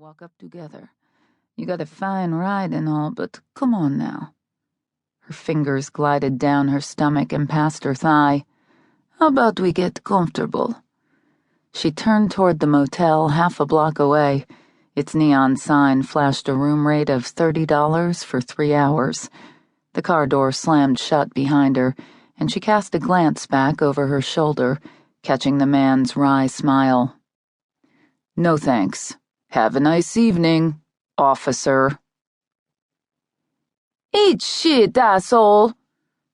walk up together. You got a fine ride and all, but come on now. Her fingers glided down her stomach and past her thigh. How about we get comfortable? She turned toward the motel half a block away. Its neon sign flashed a room rate of $30 for 3 hours. The car door slammed shut behind her, and she cast a glance back over her shoulder, catching the man's wry smile. No thanks. Have a nice evening, officer. Eat shit, asshole!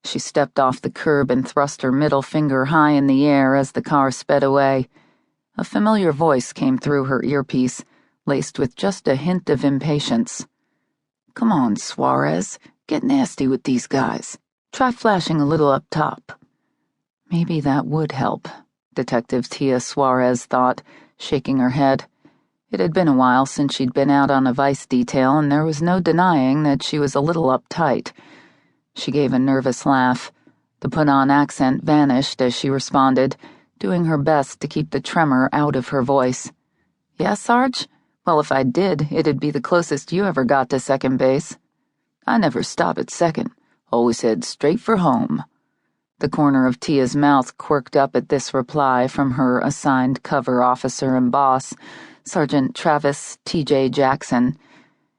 She stepped off the curb and thrust her middle finger high in the air as the car sped away. A familiar voice came through her earpiece, laced with just a hint of impatience. Come on, Suarez, get nasty with these guys. Try flashing a little up top. Maybe that would help, Detective Tia Suarez thought, shaking her head. It had been a while since she'd been out on a vice detail, and there was no denying that she was a little uptight. She gave a nervous laugh. The put-on accent vanished as she responded, doing her best to keep the tremor out of her voice. Yes, Sarge? Well, if I did, it'd be the closest you ever got to second base. I never stop at second. Always head straight for home. The corner of Tia's mouth quirked up at this reply from her assigned cover officer and boss, Sergeant Travis T.J. Jackson.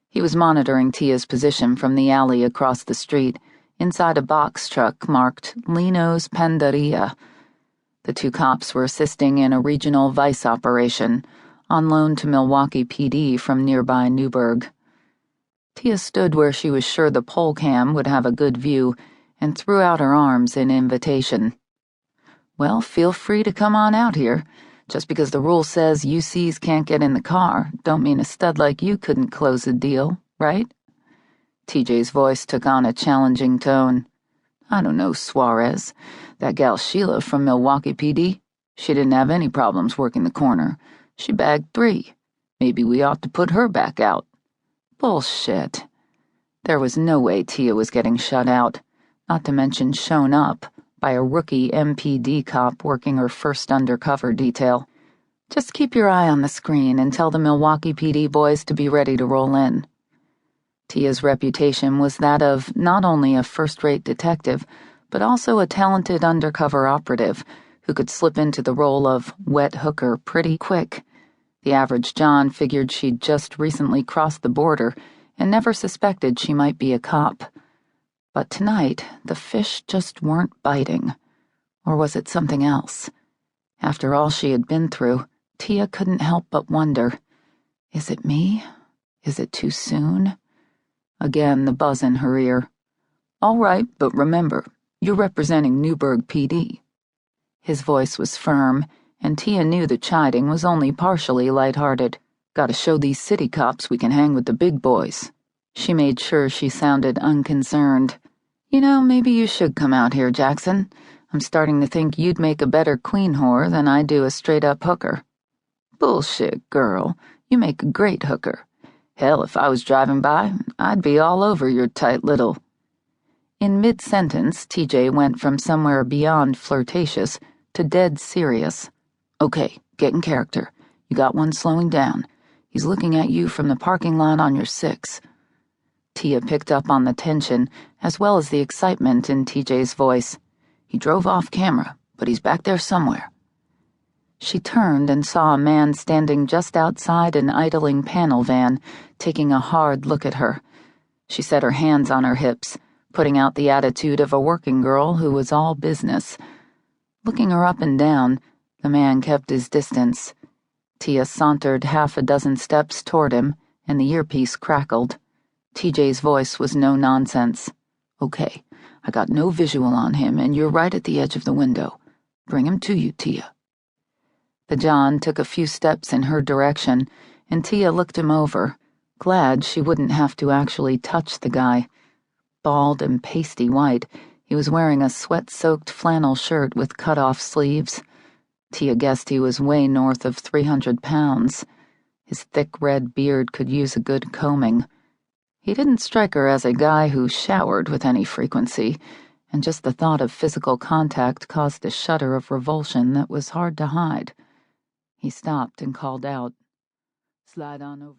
He was monitoring Tia's position from the alley across the street, inside a box truck marked Lino's Pandaria. The two cops were assisting in a regional vice operation, on loan to Milwaukee PD from nearby Newburgh. Tia stood where she was sure the pole cam would have a good view and threw out her arms in invitation. Well, feel free to come on out here. Just because the rule says UCs can't get in the car, don't mean a stud like you couldn't close the deal, right? TJ's voice took on a challenging tone. I don't know, Suarez. That gal Sheila from Milwaukee PD, she didn't have any problems working the corner. She bagged 3. Maybe we ought to put her back out. Bullshit. There was no way Tia was getting shut out, not to mention shown up, by a rookie MPD cop working her first undercover detail. Just keep your eye on the screen and tell the Milwaukee PD boys to be ready to roll in. Tia's reputation was that of not only a first-rate detective, but also a talented undercover operative who could slip into the role of wet hooker pretty quick. The average John figured she'd just recently crossed the border and never suspected she might be a cop. But tonight, the fish just weren't biting. Or was it something else? After all she had been through, Tia couldn't help but wonder, is it me? Is it too soon? Again, the buzz in her ear. All right, but remember, you're representing Newburgh PD. His voice was firm, and Tia knew the chiding was only partially lighthearted. Gotta show these city cops we can hang with the big boys. She made sure she sounded unconcerned. You know, maybe you should come out here, Jackson. I'm starting to think you'd make a better queen whore than I do a straight-up hooker. Bullshit, girl. You make a great hooker. Hell, if I was driving by, I'd be all over your tight little... In mid-sentence, TJ went from somewhere beyond flirtatious to dead serious. Okay, get in character. You got one slowing down. He's looking at you from the parking lot on your 6. Tia picked up on the tension, as well as the excitement in TJ's voice. He drove off camera, but he's back there somewhere. She turned and saw a man standing just outside an idling panel van, taking a hard look at her. She set her hands on her hips, putting out the attitude of a working girl who was all business. Looking her up and down, the man kept his distance. Tia sauntered half a dozen steps toward him, and the earpiece crackled. TJ's voice was no nonsense. Okay, I got no visual on him, and you're right at the edge of the window. Bring him to you, Tia. The John took a few steps in her direction, and Tia looked him over, glad she wouldn't have to actually touch the guy. Bald and pasty white, he was wearing a sweat-soaked flannel shirt with cut-off sleeves. Tia guessed he was way north of 300 pounds. His thick red beard could use a good combing. He didn't strike her as a guy who showered with any frequency, and just the thought of physical contact caused a shudder of revulsion that was hard to hide. He stopped and called out, "Slide on over."